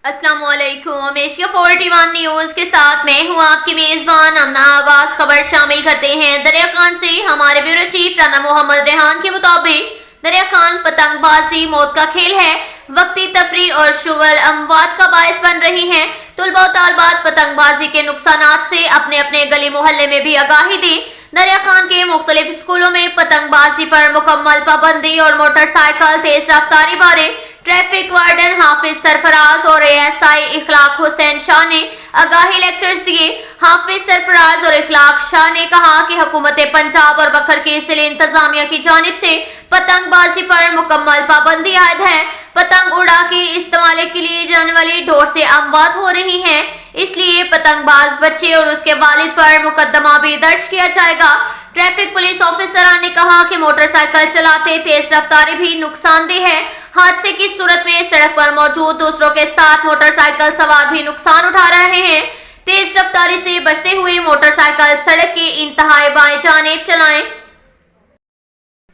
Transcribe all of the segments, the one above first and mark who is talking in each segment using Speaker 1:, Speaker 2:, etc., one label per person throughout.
Speaker 1: अस्सलाम वालेकुम। Asia 41 news के साथ मैं हूं आपकी मेजबान अमना आवाज। खबर शामिल करते हैं दरिया खान से। हमारे ब्यूरो चीफ राना मोहम्मद रेहान के मुताबिक दरिया खान पतंगबाजी मौत का खेल है, वक्ती तफरी और शुगल अमवात का बायस बन रही है। तुलबा तालबात पतंगबाजी के नुकसानात से अपने अपने गली मोहल्ले में भी आगाही दें। दरिया खान के मुख्तलिफ स्कूलों में पतंगबाजी पर मुकम्मल पाबंदी और मोटरसाइकिल तेज रफ्तारी बारे ट्रैफिक वार्डन हाफिज सरफराज और एएसआई इखलाक हुसैन शाह ने आगाही लेक्चर्स दिए। हाफिज सरफराज और इखलाक शाह ने कहा कि हुकूमत पंजाब और बखर की जिले इंतजामिया की जानिब से पतंगबाजी पर मुकम्मल पाबंदी आयद है। पतंग उड़ा के इस्तेमाल के लिए जाने वाली डोर से अमवात हो रही हैं, इसलिए पतंगबाज बच्चे और उसके वालिद पर मुकदमा भी दर्ज किया जाएगा। ट्रैफिक पुलिस ऑफिसर ने कहा कि मोटरसाइकिल चलाते तेज रफ्तारी भी नुकसानदेह है। हादसे की सूरत में सड़क पर मौजूद दूसरों के साथ मोटरसाइकिल सवार भी नुकसान उठा रहे हैं। तेज रफ्तारी से बचते हुए मोटरसाइकिल सड़क के इंतहाई बाएं जानिब चलाएं।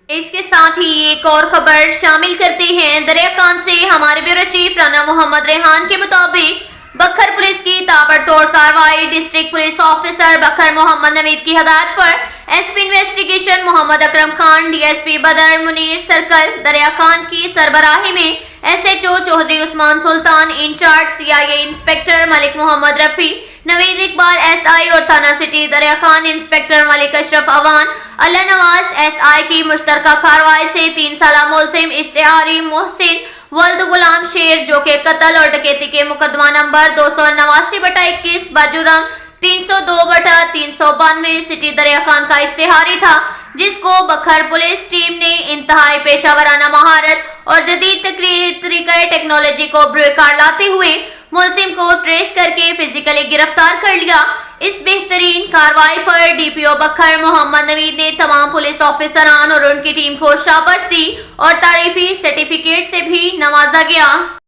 Speaker 1: इसके साथ ही एक और खबर शामिल करते हैं दरिया खान से। हमारे ब्यूरो चीफ राना मोहम्मद रेहान के मुताबिक बखर पुलिस की ताबड़तोड़ कार्रवाई। डिस्ट्रिक्ट पुलिस ऑफिसर बखर मोहम्मद नवीद की हदायत पर SP investigation Mohammad Akram Khan, DSP Badar Munir circle Darya Khan की सरबराही में SHO Chaudhry Usman Sultan, incharge CIA inspector Malik Mohammad Rafi, Naveed Iqbal SI और थाना city Darya Khan inspector Malik Ashraf Awan, Allah Nawaz SI की मुश्तरका कार्रवाई से 3 साला मुलजिम इश्तिहारी मोहसिन वल्द गुलाम शेर जो के कत्ल और डकैती के मुकदमा नंबर 289/21 बाजुरम 302/392 सिटी दरिया खान का इश्तिहारी था, जिसको बखर पुलिस टीम ने इंतहाई पेशावराना महारत और जदीद तरीके टेक्नोलॉजी को बुकार लाते हुए मुलजिम को ट्रेस करके फिजिकली गिरफ्तार कर लिया। इस बेहतरीन कार्रवाई पर डीपीओ बखर मोहम्मद नवीद ने तमाम पुलिस ऑफिसरान और उनकी टीम को शाबाश दी और तारीफी सर्टिफिकेट से भी नवाजा गया।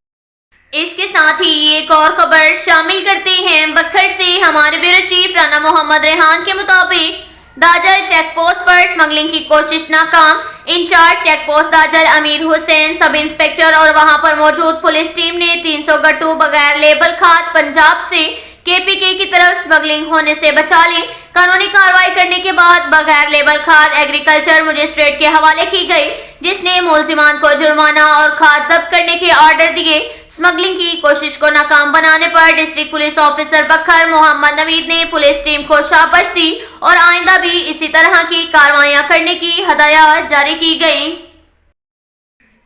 Speaker 1: इसके साथ ही एक और खबर शामिल करते हैं बखर से। हमारे ब्यूरो चीफ राना मोहम्मद रेहान के मुताबिक दाजल चेक पोस्ट पर स्मगलिंग की कोशिश नाकाम। इंचार्ज चेक पोस्ट दाजल अमीर हुसैन, सब इंस्पेक्टर और वहां पर मौजूद पुलिस टीम ने 300 गट्टू बगैर लेबल खाद पंजाब से केपीके की तरफ स्मगलिंग होने से बचा ली। कानूनी कार्रवाई करने के बाद बगैर लेबल खाद एग्रीकल्चर मजिस्ट्रेट के हवाले की गई, जिसने मुलजिमान को जुर्माना और खाद जब्त करने के ऑर्डर दिए। स्मगलिंग की कोशिश को नाकाम बनाने पर डिस्ट्रिक्ट पुलिस ऑफिसर बखर मोहम्मद नवीद ने पुलिस टीम को शाबाश दी और आइंदा भी इसी तरह की कार्रवाइयां करने की हदायत जारी की गई।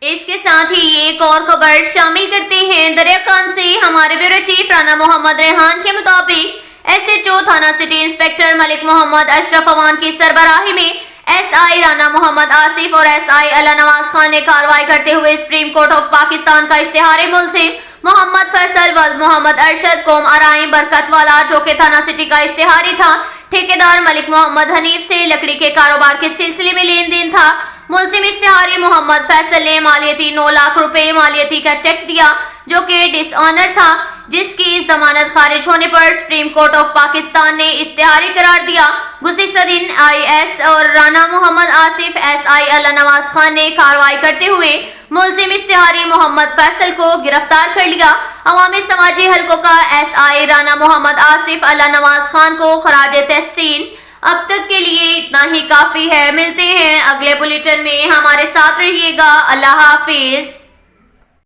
Speaker 1: इसके साथ ही एक और खबर शामिल करते हैं दरिया खान से। हमारे ब्यूरो चीफ राना मोहम्मद रेहान के मुताबिक एसएचओ थाना सिटी इंस्पेक्टर मलिक मोहम्मद अशरफ अवान की सरबराही में एसआई राना मोहम्मद आसिफ और एसआई अल्लाह नवाज खान ने कार्रवाई करते हुए सुप्रीम कोर्ट ऑफ पाकिस्तान का इश्तिहारी मुलजिम मोहम्मद फैसल वल्द मोहम्मद अरशद कौम आराई बरकत वाला जो के थाना सिटी का इश्तिहारी था, ठेकेदार मलिक मोहम्मद हनीफ से लकड़ी के कारोबार के सिलसिले में लेन देन था। मुलजिम इश्तिहारी मोहम्मद फैसल ने मालियती 9 लाख रुपए मालियती का चेक दिया जो कि डिसऑनर था, जिसकी जमानत खारिज होने पर सुप्रीम कोर्ट ऑफ पाकिस्तान ने इश्तिहारी करार दिया। गुज़िश्ता दिन आईएएस और राना मोहम्मद आसिफ एसआई अल्लाह नवाज खान ने कार्रवाई करते हुए मुलजिम इश्तिहारी मोहम्मद फैसल को गिरफ्तार कर लिया। अवामी समाजी हलकों का एसआई राना मोहम्मद आसिफ अल्लाह नवाज खान को खराज तहसीन। अब तक के लिए इतना ही काफी है। मिलते हैं अगले बुलेटिन में, हमारे साथ रहिएगा। अल्लाह हाफिज।